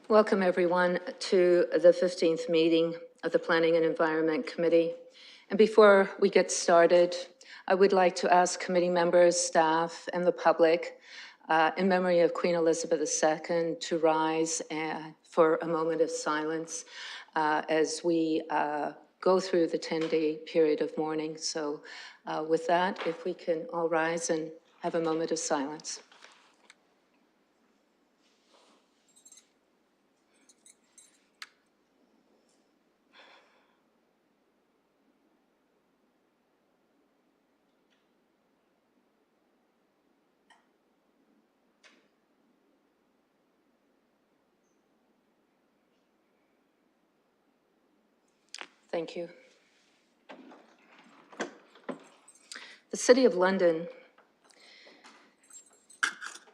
Welcome, everyone, to the 15th meeting of the Planning and Environment Committee. And before we get started, I would like to ask committee members, staff, and the public, in memory of Queen Elizabeth II, to rise for a moment of silence as we go through the 10-day period of mourning. So with that, if we can all rise and have a moment of silence. Thank you. The City of London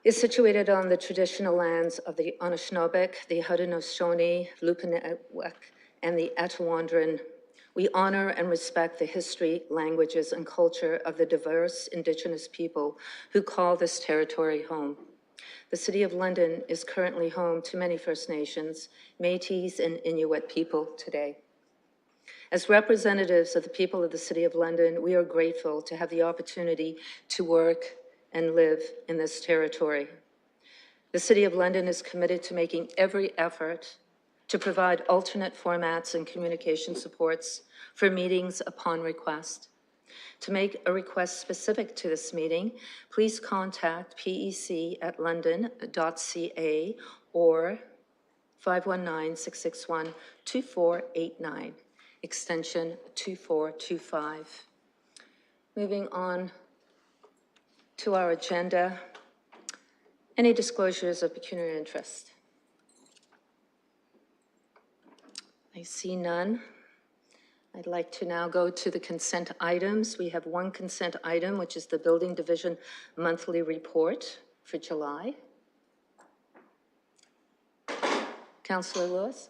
is situated on the traditional lands of the Anishinaabeg, the Haudenosaunee, Lukanewek, and the Etowondran. We honor and respect the history, languages, and culture of the diverse Indigenous people who call this territory home. The City of London is currently home to many First Nations, Métis, and Inuit people today. As representatives of the people of the City of London, we are grateful to have the opportunity to work and live in this territory. The City of London is committed to making every effort to provide alternate formats and communication supports for meetings upon request. To make a request specific to this meeting, please contact pec@london.ca or 519-661-2489, extension 2425. Moving on to our agenda. Any disclosures of pecuniary interest? I see none. I'd like to now go to the consent items. We have one consent item, which is the Building Division Monthly Report for July. Councillor Lewis?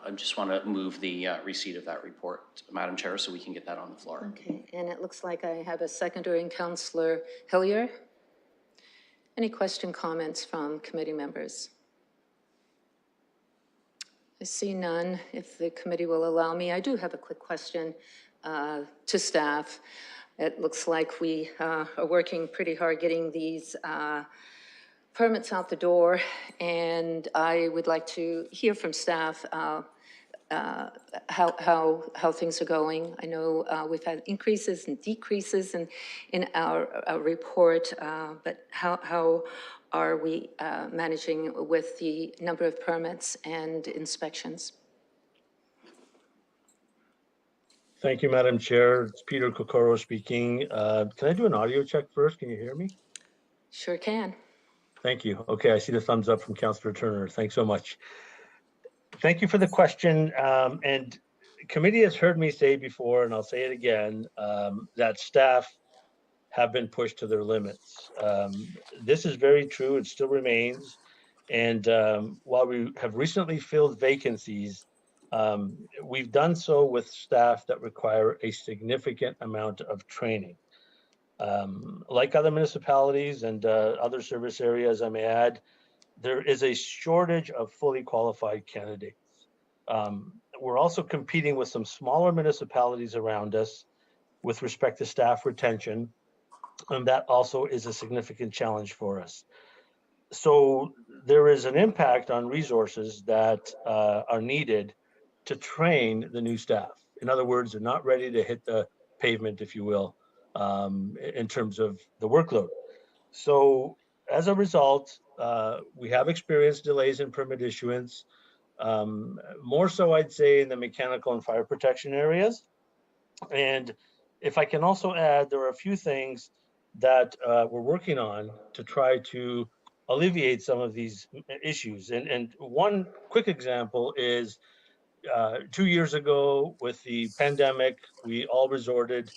I just want to move the receipt of that report, Madam Chair, so we can get that on the floor. Okay, and it looks like I have a seconder in Councillor Hillier. Any question, comments from committee members? I see none. If the committee will allow me, I do have a quick question to staff. It looks like we are working pretty hard getting these permits out the door, and I would like to hear from staff how things are going. I know we've had increases and decreases in our report, but how are we managing with the number of permits and inspections? Thank you, Madam Chair. It's Peter Kokoro speaking. Can I do an audio check first? Can you hear me? Sure can. Thank you. Okay, I see the thumbs up from Councillor Turner. Thanks so much. Thank you for the question. And committee has heard me say before, and I'll say it again, that staff have been pushed to their limits. This is very true. It still remains. And while we have recently filled vacancies, we've done so with staff that require a significant amount of training. Like other municipalities and other service areas, I may add, there is a shortage of fully qualified candidates. We're also competing with some smaller municipalities around us with respect to staff retention, and that also is a significant challenge for us. So there is an impact on resources that are needed to train the new staff. In other words, they're not ready to hit the pavement, if you will, in terms of the workload. So as a result, we have experienced delays in permit issuance, more so I'd say in the mechanical and fire protection areas. And if I can also add, there are a few things that we're working on to try to alleviate some of these issues. And one quick example is 2 years ago with the pandemic, we all resorted,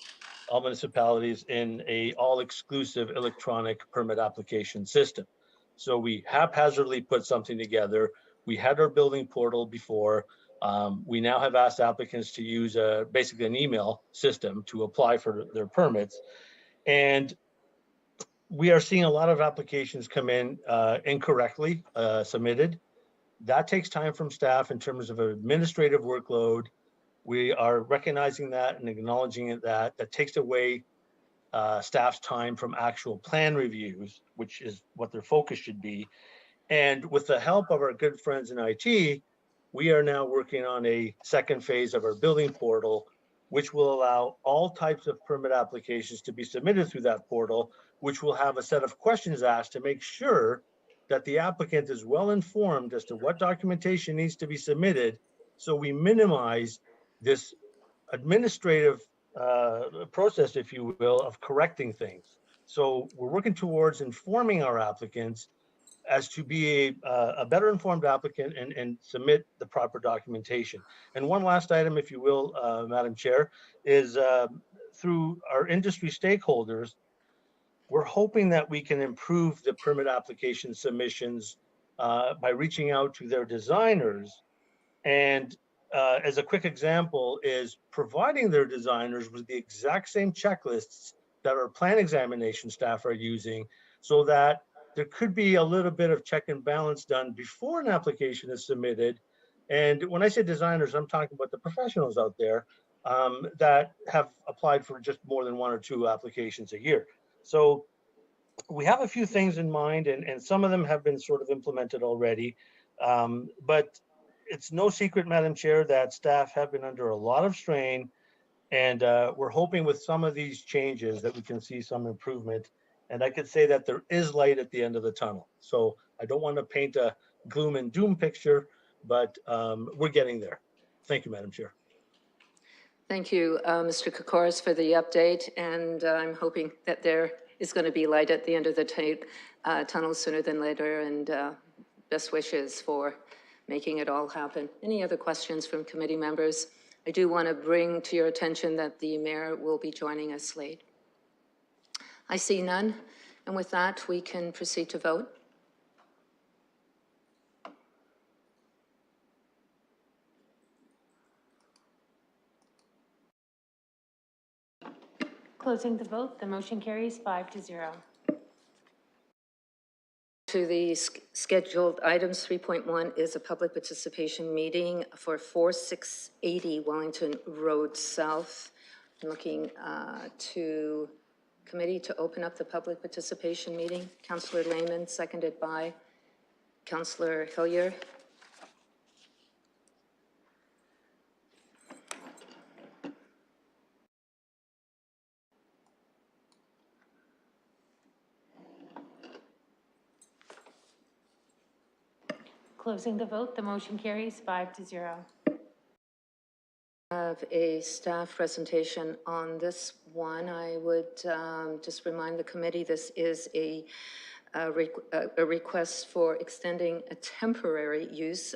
all municipalities, in a all-exclusive electronic permit application system. So we haphazardly put something together. We had our building portal before. We now have asked applicants to use basically an email system to apply for their permits. And we are seeing a lot of applications come in incorrectly submitted. That takes time from staff in terms of administrative workload. We are recognizing that and acknowledging that takes away staff's time from actual plan reviews, which is what their focus should be. And with the help of our good friends in IT, we are now working on a second phase of our building portal, which will allow all types of permit applications to be submitted through that portal, which will have a set of questions asked to make sure that the applicant is well informed as to what documentation needs to be submitted. So we minimize this administrative process, if you will, of correcting things. So we're working towards informing our applicants as to be a better informed applicant and submit the proper documentation. And one last item, if you will, Madam Chair, is through our industry stakeholders, we're hoping that we can improve the permit application submissions by reaching out to their designers. And as a quick example is providing their designers with the exact same checklists that our plan examination staff are using, so that there could be a little bit of check and balance done before an application is submitted. And when I say designers, I'm talking about the professionals out there that have applied for just more than 1 or 2 applications a year. So we have a few things in mind, and some of them have been sort of implemented already. But it's no secret, Madam Chair, that staff have been under a lot of strain, and we're hoping with some of these changes that we can see some improvement. And I could say that there is light at the end of the tunnel. So I don't want to paint a gloom and doom picture, but we're getting there. Thank you, Madam Chair. Thank you, Mr. Kokoris, for the update, and I'm hoping that there is going to be light at the end of the tunnel sooner than later, and best wishes for making it all happen. Any other questions from committee members? I do want to bring to your attention that the mayor will be joining us late. I see none, and with that, we can proceed to vote. Closing the vote, the motion carries 5-0. To the scheduled items, 3.1 is a public participation meeting for 4680 Wellington Road South. I'm looking to committee to open up the public participation meeting. Councillor Lehman, seconded by Councillor Hillier. Closing the vote, the motion carries 5-0. Have a staff presentation on this one. I would just remind the committee this is a request for extending a temporary use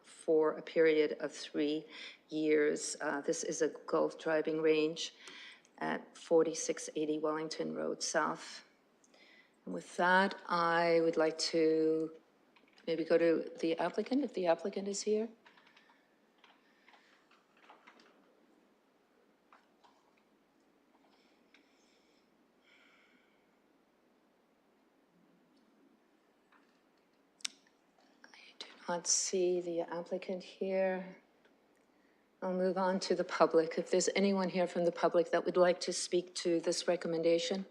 for a period of 3 years. This is a golf driving range at 4680 Wellington Road South. And with that, I would like to maybe go to the applicant, if the applicant is here. Not see the applicant here. I'll move on to the public. If there's anyone here from the public that would like to speak to this recommendation,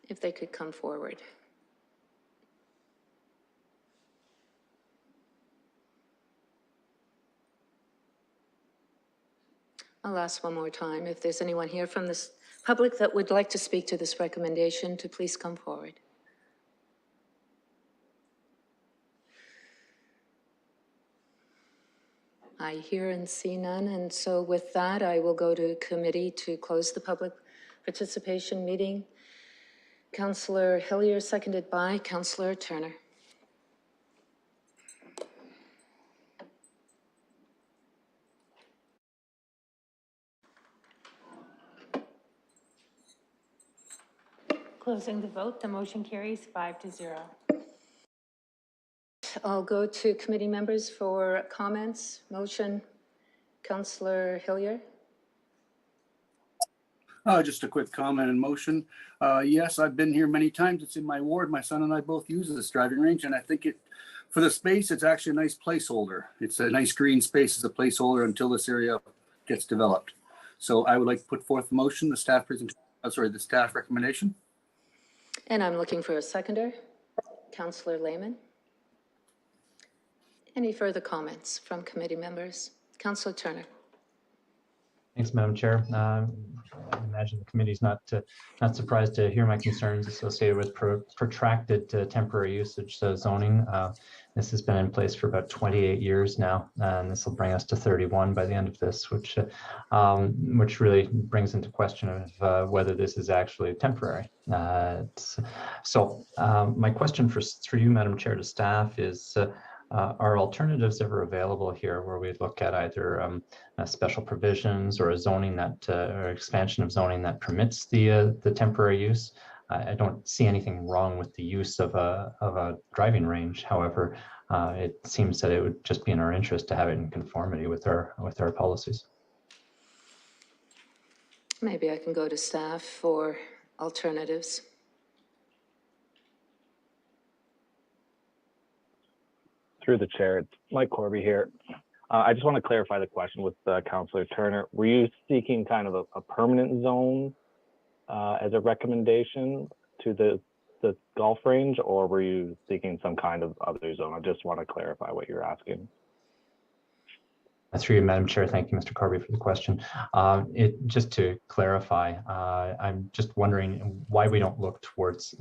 if they could come forward. I'll ask one more time. If there's anyone here from this public that would like to speak to this recommendation, to please come forward. I hear and see none, and so with that, I will go to committee to close the public participation meeting. Councillor Hillier, seconded by Councillor Turner. Closing the vote, the motion carries 5-0. I'll go to committee members for comments. Motion, Councillor Hillier. Just a quick comment and motion. Yes, I've been here many times. It's in my ward. My son and I both use this driving range, and I think for the space, it's actually a nice placeholder. It's a nice green space as a placeholder until this area gets developed. So I would like to put forth the motion, the staff recommendation. And I'm looking for a seconder. Councillor Lehman. Any further comments from committee members? Councillor Turner. Thanks, Madam Chair. I imagine the committee's not surprised to hear my concerns associated with protracted temporary usage zoning. This has been in place for about 28 years now, and this will bring us to 31 by the end of this, which really brings into question of whether this is actually temporary. So my question for you, Madam Chair, to staff is, are alternatives ever available here where we look at either special provisions or a zoning that or expansion of zoning that permits the temporary use? I don't see anything wrong with the use of a driving range. However, it seems that it would just be in our interest to have it in conformity with our policies. Maybe I can go to staff for alternatives. Through the chair, it's Mike Corby here. I just want to clarify the question with Councillor Turner. Were you seeking kind of a permanent zone as a recommendation to the golf range, or were you seeking some kind of other zone? I just want to clarify what you're asking. Through you, Madam Chair. Thank you, Mr. Corby, for the question. Just to clarify, I'm just wondering why we don't look towards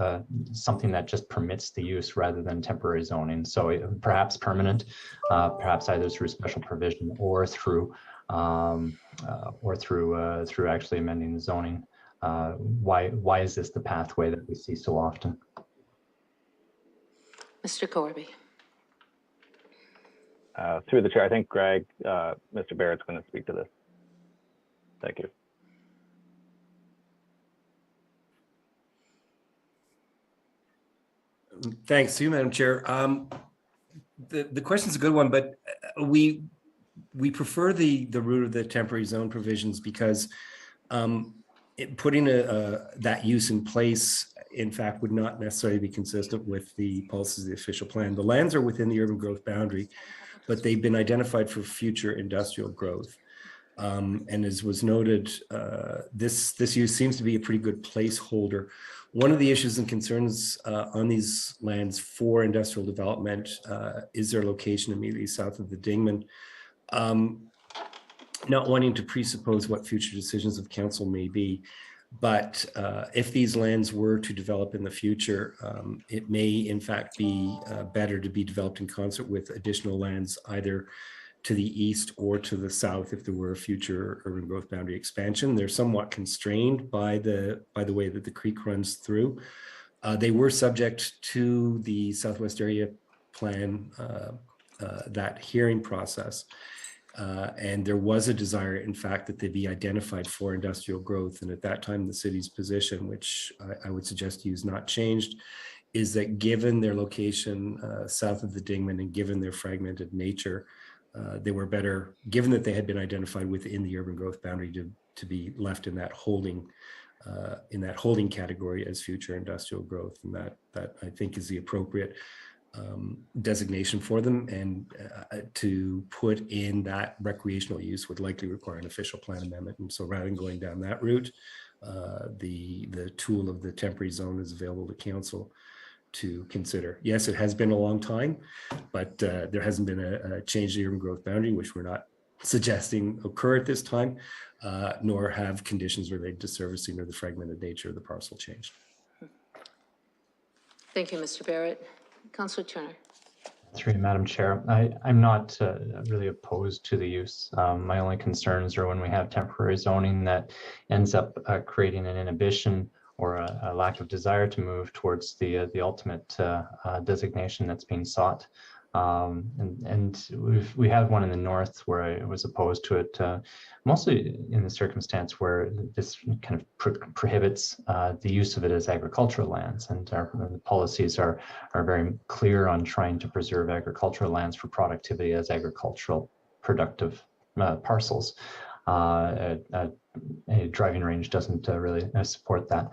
something that just permits the use rather than temporary zoning. So perhaps permanent, perhaps either through special provision or through actually amending the zoning. Why is this the pathway that we see so often? Mr. Corby. Through the chair, I think Greg, Mr. Barrett's going to speak to this. Thank you. Thanks to you, Madam Chair. The question's a good one, but we prefer the route of the temporary zone provisions because putting that use in place, in fact, would not necessarily be consistent with the policies of the official plan. The lands are within the urban growth boundary, but they've been identified for future industrial growth. And as was noted, this use seems to be a pretty good placeholder. One of the issues and concerns on these lands for industrial development is their location immediately south of the Dingman. Not wanting to presuppose what future decisions of council may be, but if these lands were to develop in the future, it may in fact be better to be developed in concert with additional lands either to the east or to the south if there were a future urban growth boundary expansion. They're somewhat constrained by the way that the creek runs through. They were subject to the Southwest Area Plan, that hearing process. And there was a desire, in fact, that they be identified for industrial growth. And at that time, the city's position, which I would suggest to you is not changed, is that given their location south of the Dingman and given their fragmented nature, they were better, given that they had been identified within the urban growth boundary, to be left in that holding category as future industrial growth. And that I think is the appropriate designation for them, and to put in that recreational use would likely require an official plan amendment. And so rather than going down that route, the tool of the temporary zone is available to council to consider. Yes, it has been a long time, but there hasn't been a change to the urban growth boundary, which we're not suggesting occur at this time, nor have conditions related to servicing or the fragmented nature of the parcel changed. Thank you, Mr. Barrett. Councillor Turner. Through you, Madam Chair. I'm not really opposed to the use. My only concerns are when we have temporary zoning that ends up creating an inhibition or a lack of desire to move towards the ultimate designation that's being sought. And we have one in the north where I was opposed to it, mostly in the circumstance where this kind of prohibits the use of it as agricultural lands, and the policies are very clear on trying to preserve agricultural lands for productivity as agricultural productive parcels. A a driving range doesn't really support that.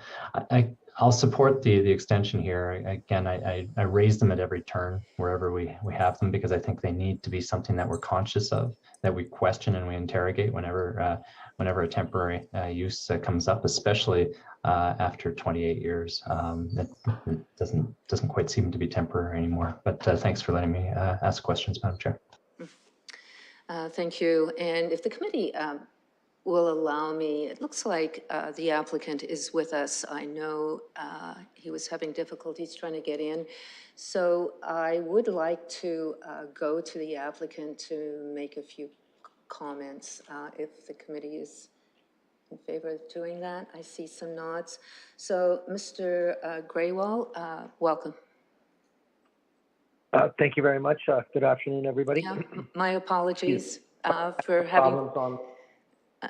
I'll support the extension here. Again, I raise them at every turn wherever we have them, because I think they need to be something that we're conscious of, that we question and we interrogate whenever a temporary use comes up, especially after 28 years. It doesn't quite seem to be temporary anymore. But thanks for letting me ask questions, Madam Chair. Thank you. And if the committee will allow me, it looks like the applicant is with us. I know he was having difficulties trying to get in. So I would like to go to the applicant to make a few comments if the committee is in favor of doing that. I see some nods. So Mr. Graywall, welcome. Thank you very much. Good afternoon, everybody. Yeah, my apologies for having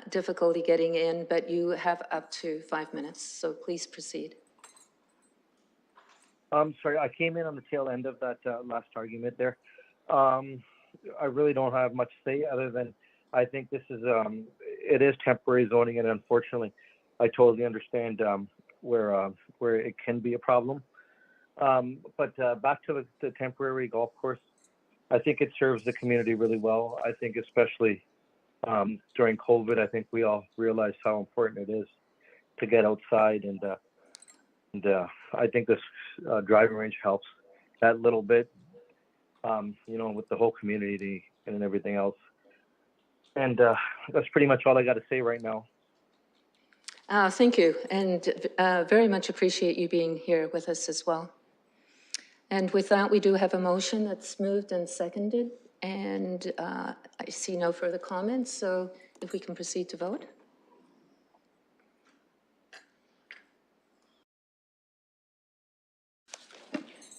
difficulty getting in, but you have up to 5 minutes, so please proceed. I'm sorry, I came in on the tail end of that last argument there. I really don't have much to say other than I think this is, it is temporary zoning, and unfortunately, I totally understand where it can be a problem. But back to the temporary golf course, I think it serves the community really well. I think especially during COVID, I think we all realized how important it is to get outside, and I think this driving range helps that little bit, you know, with the whole community and everything else. And that's pretty much all I got to say right now. Thank you, and very much appreciate you being here with us as well. And with that, we do have a motion that's moved and seconded, and I see no further comments, so if we can proceed to vote.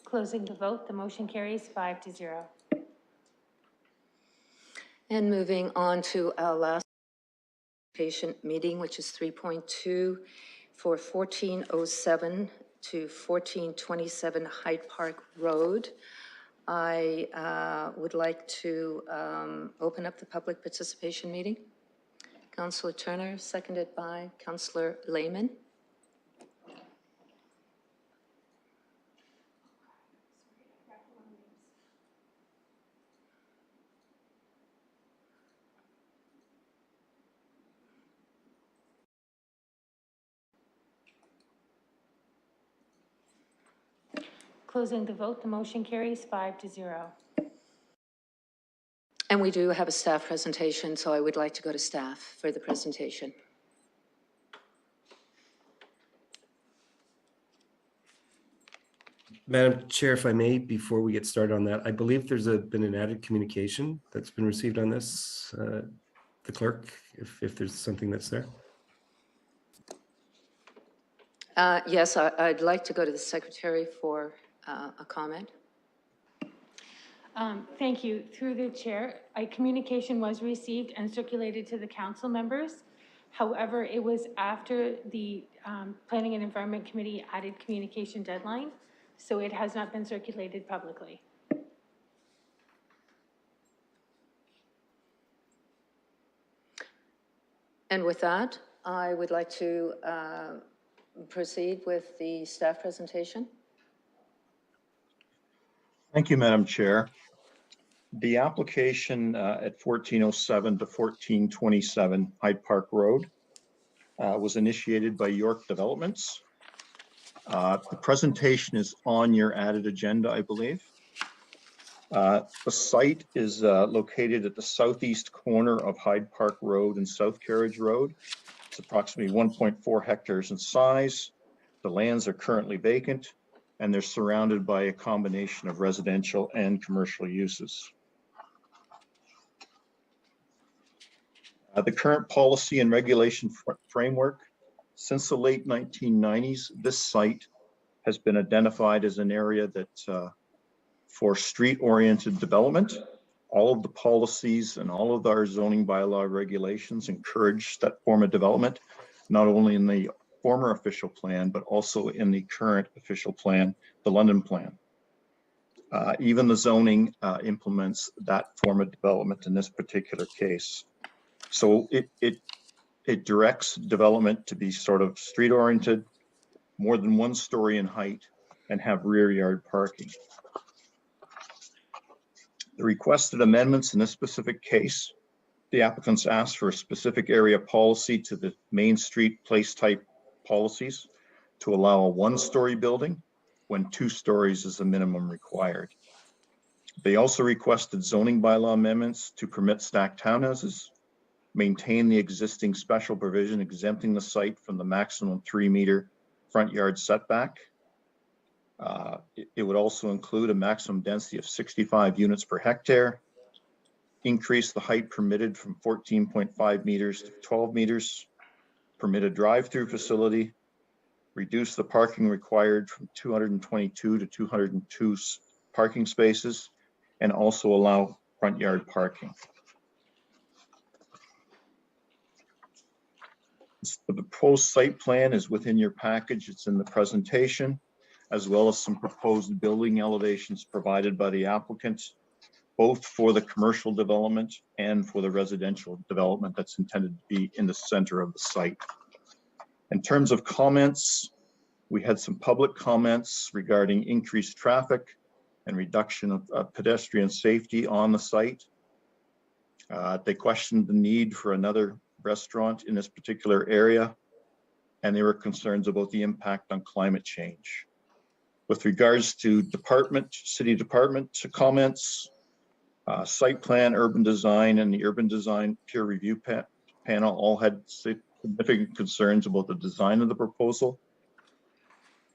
Closing the vote, the motion carries 5-0. And moving on to our last patient meeting, which is 3.2 for 1407 to 1427 Hyde Park Road. I would like to open up the public participation meeting. Councillor Turner, seconded by Councillor Lehman. Closing the vote, the motion carries 5-0. And we do have a staff presentation, so I would like to go to staff for the presentation. Madam Chair, if I may, before we get started on that, I believe there's been an added communication that's been received on this. The clerk, if there's something that's there. Yes, I'd like to go to the secretary for a comment. Thank you. Through the chair, a communication was received and circulated to the council members. However, it was after the Planning and Environment Committee added communication deadline, so it has not been circulated publicly. And with that, I would like to proceed with the staff presentation. Thank you, Madam Chair. The application at 1407 to 1427 Hyde Park Road was initiated by York Developments. The presentation is on your added agenda, I believe. The site is located at the southeast corner of Hyde Park Road and South Carriage Road. It's approximately 1.4 hectares in size. The lands are currently vacant, and they're surrounded by a combination of residential and commercial uses. The current policy and regulation framework, since the late 1990s, this site has been identified as an area that for street-oriented development. All of the policies and all of our zoning bylaw regulations encourage that form of development, not only in the former official plan, but also in the current official plan, the London plan. Even the zoning implements that form of development in this particular case. So it it directs development to be sort of street oriented, more than 1 story in height, and have rear yard parking. The requested amendments in this specific case, the applicants asked for a specific area policy to the Main Street place type policies to allow a 1-story building when 2 stories is the minimum required. They also requested zoning bylaw amendments to permit stacked townhouses, maintain the existing special provision exempting the site from the maximum 3-meter front yard setback. It would also include a maximum density of 65 units per hectare, increase the height permitted from 14.5 meters to 12 meters, permit a drive-through facility, reduce the parking required from 222 to 202 parking spaces, and also allow front yard parking. The proposed site plan is within your package. It's in the presentation, as well as some proposed building elevations provided by the applicant, both for the commercial development and for the residential development that's intended to be in the center of the site. In terms of comments, we had some public comments regarding increased traffic and reduction of pedestrian safety on the site. They questioned the need for another restaurant in this particular area, and there were concerns about the impact on climate change. With regards to city department comments, site plan, urban design, and the urban design peer review panel all had significant concerns about the design of the proposal.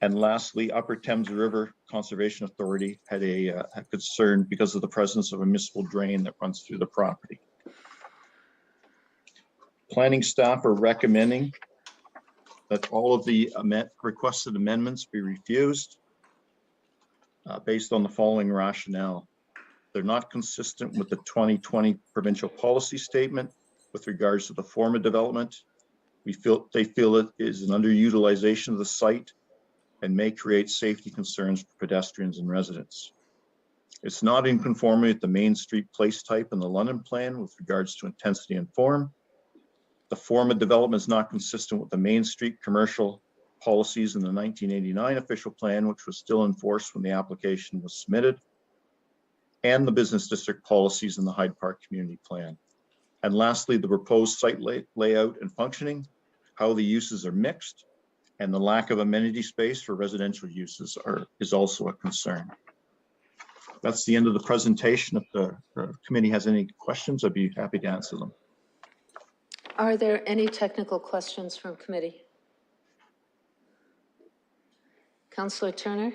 And lastly, Upper Thames River Conservation Authority had a concern because of the presence of a municipal drain that runs through the property. Planning staff are recommending that all of the requested amendments be refused based on the following rationale. They're not consistent with the 2020 provincial policy statement with regards to the form of development. They feel it is an underutilization of the site and may create safety concerns for pedestrians and residents. It's not in conformity with the Main Street place type in the London plan with regards to intensity and form. The form of development is not consistent with the Main Street commercial policies in the 1989 official plan, which was still in force when the application was submitted, and the business district policies in the Hyde Park community plan. And lastly, the proposed site layout and functioning, how the uses are mixed, and the lack of amenity space for residential uses is also a concern. That's the end of the presentation. If the committee has any questions, I'd be happy to answer them. Are there any technical questions from committee? Councillor Turner?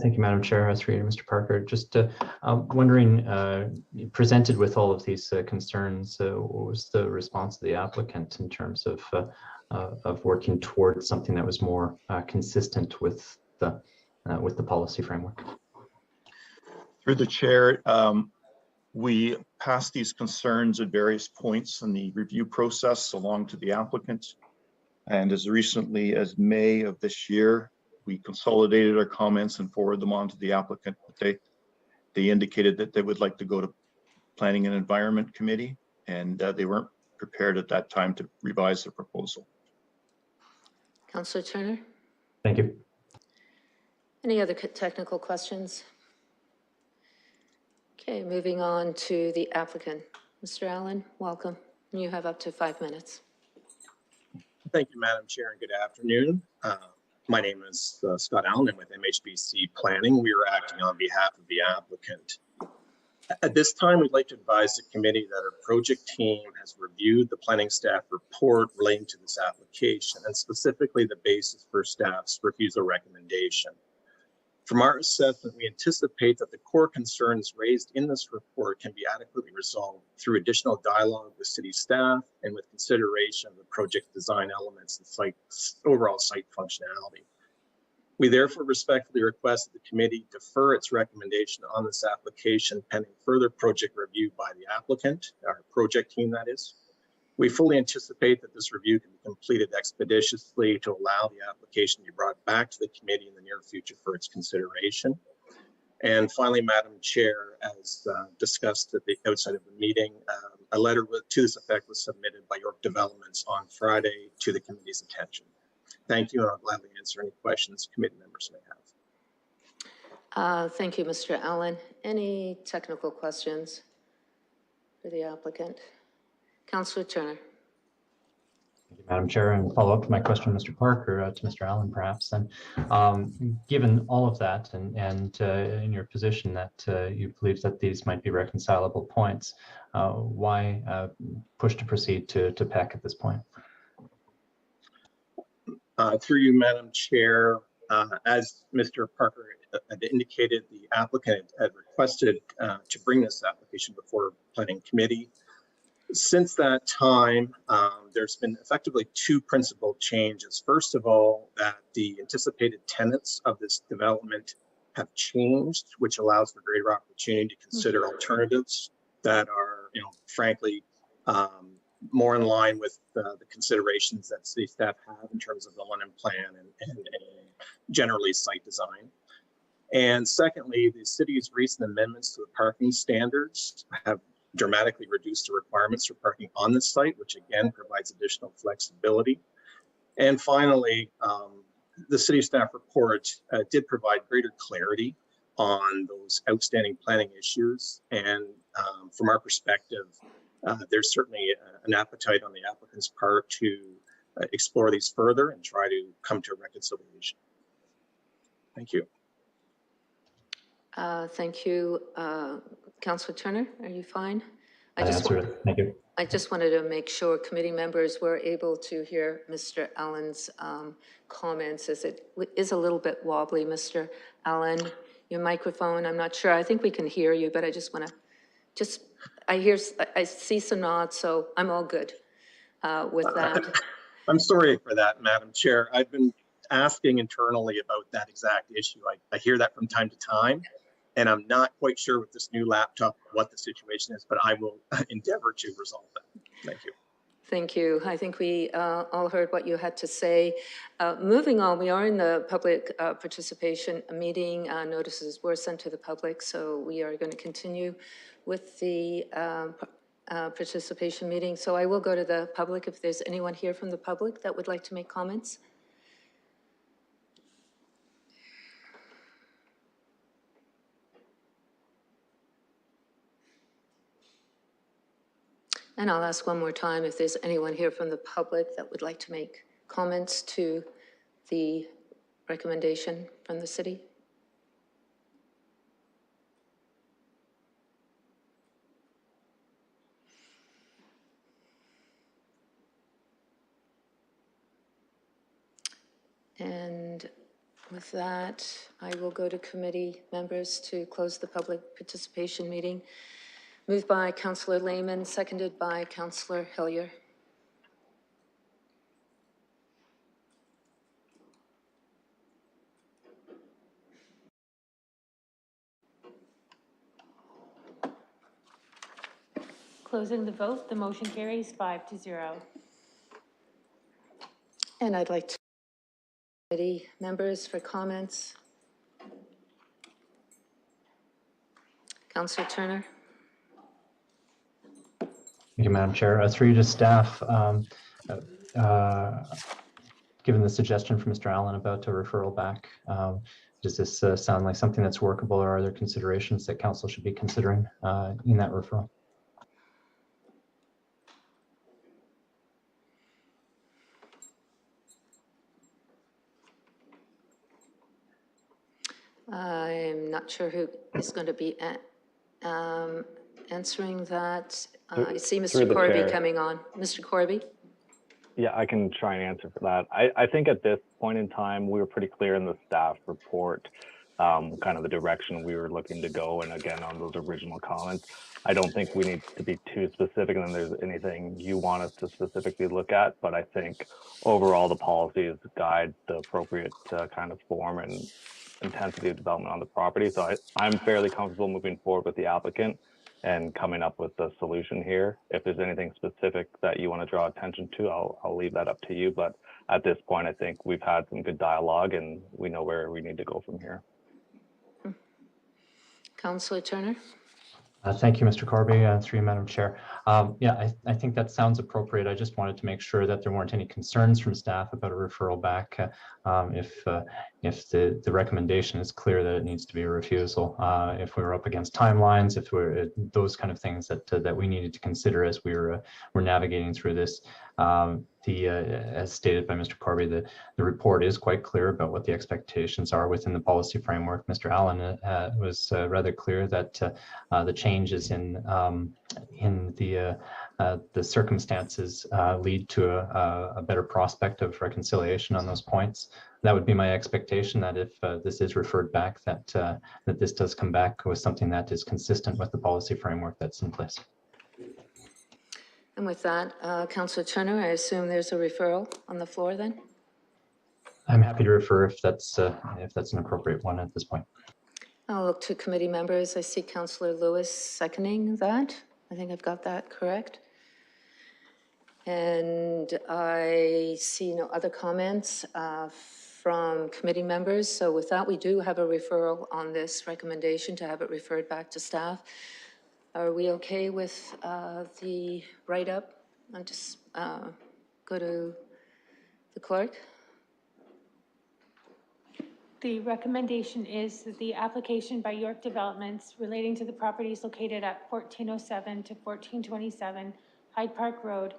Thank you, Madam Chair. As read, Mr. Parker, just wondering, presented with all of these concerns, what was the response of the applicant in terms of working towards something that was more consistent with the policy framework? Through the chair, we passed these concerns at various points in the review process along to the applicant. And as recently as May of this year, we consolidated our comments and forwarded them on to the applicant. They indicated that they would like to go to Planning and Environment Committee, and they weren't prepared at that time to revise the proposal. Councillor Turner? Thank you. Any other technical questions? Okay, moving on to the applicant. Mr. Allen, welcome. You have up to 5 minutes. Thank you, Madam Chair, and good afternoon. My name is Scott Allen. I'm with MHBC Planning. We are acting on behalf of the applicant. At this time, we'd like to advise the committee that our project team has reviewed the planning staff report relating to this application, and specifically the basis for staff's refusal recommendation. From our assessment, we anticipate that the core concerns raised in this report can be adequately resolved through additional dialogue with city staff and with consideration of the project design elements and overall site functionality. We therefore respectfully request that the committee defer its recommendation on this application pending further project review by the applicant, our project team that is. We fully anticipate that this review can be completed expeditiously to allow the application to be brought back to the committee in the near future for its consideration. And finally, Madam Chair, as discussed at the outside of the meeting, A letter to this effect was submitted by York Developments on Friday to the committee's attention. Thank you, and I'll gladly answer any questions committee members may have. Thank you, Mr. Allen. Any technical questions for the applicant? Councillor Turner. Thank you, Madam Chair, and follow up to my question, Mr. Clark, or to Mr. Allen, perhaps. And given all of that, and in your position that you believe that these might be reconcilable points, why push to proceed to PEC at this point? Through you, Madam Chair, as Mr. Parker had indicated, the applicant had requested to bring this application before Planning Committee. Since that time, there's been effectively two principal changes. First of all, that the anticipated tenants of this development have changed, which allows for greater opportunity to consider alternatives that are, frankly, more in line with the considerations that city staff have in terms of the London plan and generally site design. And secondly, the city's recent amendments to the parking standards have dramatically reduced the requirements for parking on this site, which again provides additional flexibility. And finally, the city staff report did provide greater clarity on those outstanding planning issues. And from our perspective, there's certainly an appetite on the applicant's part to explore these further and try to come to a reconciliation. Thank you. Thank you. Councillor Turner, are you fine? Thank you. I just wanted to make sure committee members were able to hear Mr. Allen's comments, as it is a little bit wobbly. Mr. Allen, your microphone, I'm not sure. I think we can hear you, but I just want to, I see some nods, so I'm all good with that. I'm sorry for that, Madam Chair. I've been asking internally about that exact issue. I hear that from time to time, and I'm not quite sure with this new laptop what the situation is, but I will endeavor to resolve that. Thank you. Thank you. I think we all heard what you had to say. Moving on, we are in the public participation meeting. Notices were sent to the public, so we are going to continue with the participation meeting. So I will go to the public if there's anyone here from the public that would like to make comments. And I'll ask one more time if there's anyone here from the public that would like to make comments to the recommendation from the city. And with that, I will go to committee members to close the public participation meeting. Moved by Councillor Lehman, seconded by Councillor Hillier. Closing the vote, the motion carries 5-0. And I'd like to committee members for comments. Councillor Turner. Thank you, Madam Chair. Through you to staff, given the suggestion from Mr. Allen about a referral back, does this sound like something that's workable, or are there considerations that council should be considering in that referral? I'm not sure who is going to be answering that. I see Mr. Corby coming on. Mr. Corby? Yeah, I can try and answer for that. I think at this point in time, we were pretty clear in the staff report, kind of the direction we were looking to go. And again, on those original comments, I don't think we need to be too specific and there's anything you want us to specifically look at. But I think overall, the policies guide the appropriate kind of form and intensity of development on the property. So I'm fairly comfortable moving forward with the applicant and coming up with a solution here. If there's anything specific that you want to draw attention to, I'll leave that up to you. But at this point, I think we've had some good dialogue and we know where we need to go from here. Councillor Turner? Thank you, Mr. Corby, through you, Madam Chair. Yeah, I think that sounds appropriate. I just wanted to make sure that there weren't any concerns from staff about a referral back. If the recommendation is clear that it needs to be a refusal, if we were up against timelines, if we're those kind of things that we needed to consider as we're navigating through this. As stated by Mr. Corby, the report is quite clear about what the expectations are within the policy framework. Mr. Allen was rather clear that the changes in the circumstances lead to a better prospect of reconciliation on those points. That would be my expectation, that if this is referred back, that this does come back with something that is consistent with the policy framework that's in place. And with that, Councillor Turner, I assume there's a referral on the floor then? I'm happy to refer if that's an appropriate one at this point. I'll look to committee members. I see Councillor Lewis seconding that. I think I've got that correct. And I see no other comments from committee members. So with that, we do have a referral on this recommendation to have it referred back to staff. Are we okay with the write-up? I'll just go to the clerk. The recommendation is that the application by York Developments relating to the properties located at 1407 to 1427 Hyde Park Road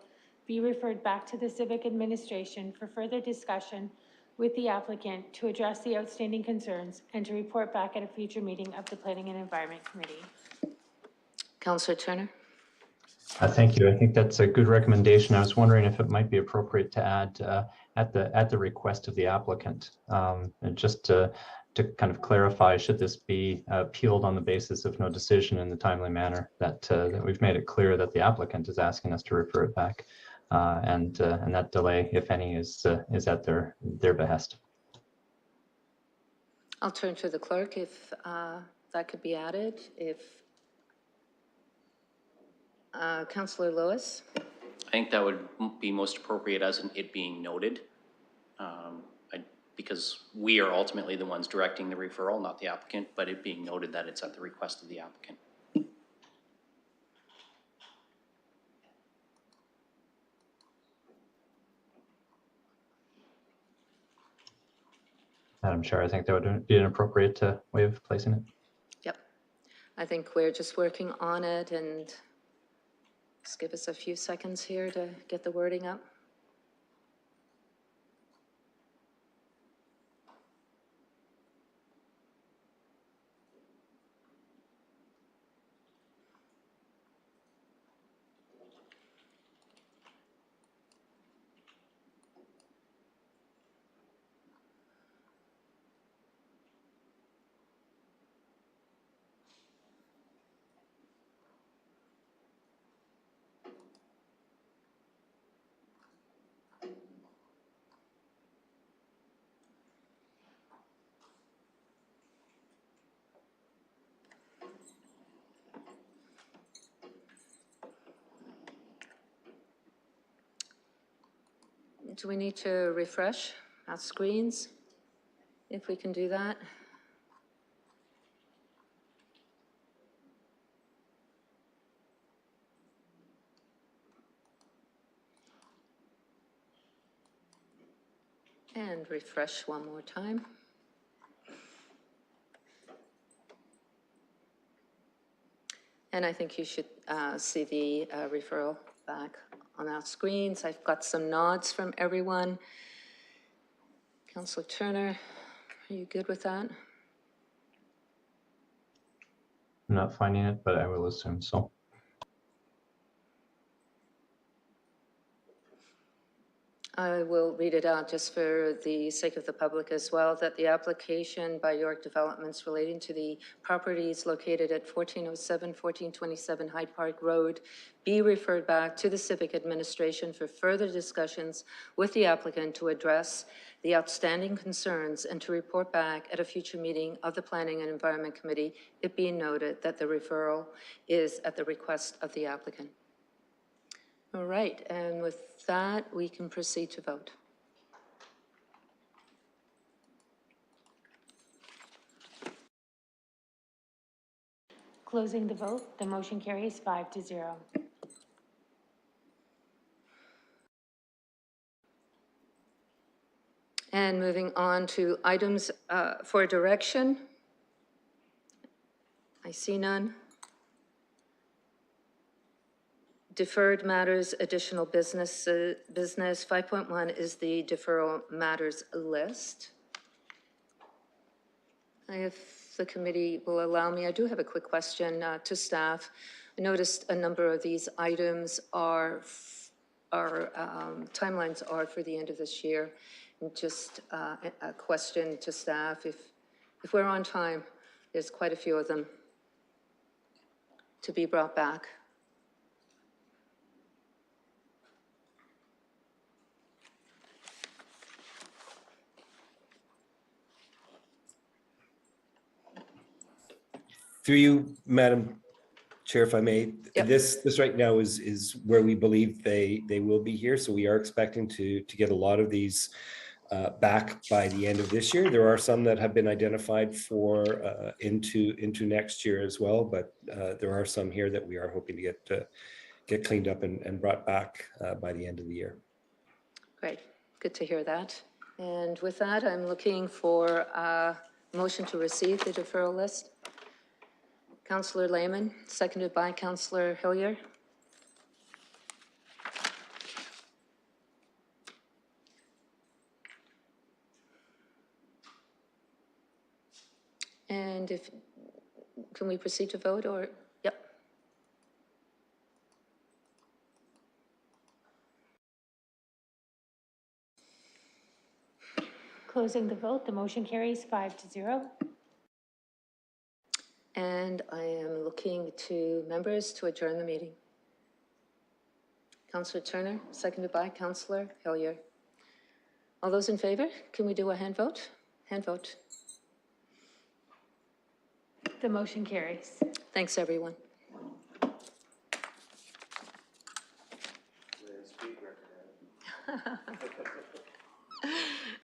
be referred back to the Civic Administration for further discussion with the applicant to address the outstanding concerns and to report back at a future meeting of the Planning and Environment Committee. Councillor Turner. Thank you. I think that's a good recommendation. I was wondering if it might be appropriate to add at the request of the applicant, and just to kind of clarify, should this be appealed on the basis of no decision in the timely manner, that we've made it clear that the applicant is asking us to refer it back, and that delay, if any, is at their behest. I'll turn to the clerk if that could be added. If Councillor Lewis. I think that would be most appropriate as it being noted, because we are ultimately the ones directing the referral, not the applicant, but it being noted that it's at the request of the applicant. Madam Chair, I think that would be an appropriate way of placing it. Yep. I think we're just working on it, and just give us a few seconds here to get the wording up. Do we need to refresh our screens? If we can do that. And refresh one more time. And I think you should see the referral back on our screens. I've got some nods from everyone. Councillor Turner, are you good with that? I'm not finding it, but I will assume so. I will read it out just for the sake of the public as well, that the application by York Developments relating to the properties located at 1407, 1427 Hyde Park Road be referred back to the Civic Administration for further discussions with the applicant to address the outstanding concerns and to report back at a future meeting of the Planning and Environment Committee, it being noted that the referral is at the request of the applicant. All right, and with that, we can proceed to vote. Closing the vote, the motion carries 5-0. And moving on to items for direction. I see none. Deferred matters, additional business. 5.1 is the deferral matters list. If the committee will allow me, I do have a quick question to staff. I noticed a number of these items timelines are for the end of this year. And just a question to staff, if we're on time, there's quite a few of them to be brought back. Through you, Madam Chair, if I may, Yep. this right now is where we believe they will be here. So we are expecting to get a lot of these back by the end of this year. There are some that have been identified for into next year as well, but there are some here that we are hoping to get cleaned up and brought back by the end of the year. Great, good to hear that. And with that, I'm looking for a motion to receive the deferral list. Councillor Lehman, seconded by Councillor Hillier. And can we proceed to vote or, yep. Closing the vote, the motion carries 5-0. And I am looking to members to adjourn the meeting. Councillor Turner, seconded by Councillor Hillier. All those in favor, can we do a hand vote? Hand vote. The motion carries. Thanks, everyone.